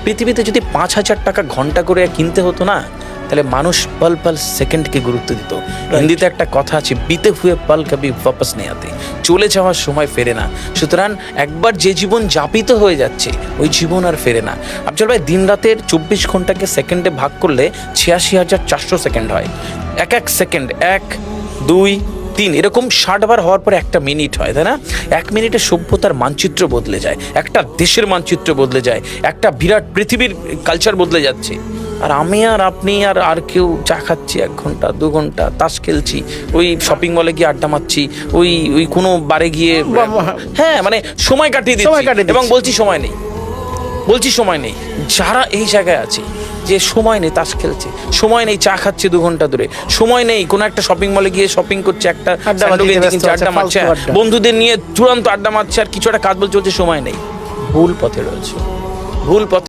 পৃথিবীতে যদি 5,000 টাকা ঘন্টা করে কিনতে হতো না, তাহলে মানুষ পল পল সেকেন্ডকে গুরুত্ব দিত। হিন্দিতে একটা কথা আছে, বিতে হুয়ে পল কবি ওয়াপস নেই আতে, চলে যাওয়ার সময় ফেরে না। সুতরাং একবার যে জীবন যাপিত হয়ে যাচ্ছে ওই জীবন আর ফেরে না। আফজল ভাই, দিন রাতের 24 ঘন্টাকে সেকেন্ডে ভাগ করলে 86,400 সেকেন্ড হয়। এক এক সেকেন্ড 1, 2, 3 এরকম 60 বার হওয়ার পরে একটা মিনিট হয়, তাই না? 1 মিনিটে সভ্যতার মানচিত্র বদলে যায়, একটা দেশের মানচিত্র বদলে যায়, একটা বিরাট পৃথিবীর কালচার বদলে যাচ্ছে। আর আমি আর আপনি আর কেউ চা খাচ্ছি 1 ঘন্টা 2 ঘন্টা, তাস খেলছি, ওই শপিং মলে গিয়ে আড্ডা মারছি, ওই কোনো বারে গিয়ে হ্যাঁ মানে সময় কাটিয়ে দিচ্ছি এবং বলছি সময় নেই। যারা এই জায়গায় আছে যে সময় নেই, তাস খেলছে, সময় নেই, চা খাচ্ছে 2 ঘন্টা ধরে, সময় নেই, কোনো একটা শপিং মলে গিয়ে শপিং করছে, একটা আড্ডা মারছে, বন্ধুদের নিয়ে চূড়ান্ত আড্ডা মারছে, আর কিছু একটা কাজ বলছে, সময় নেই, ভুল পথে রয়েছে, ভুল পথে।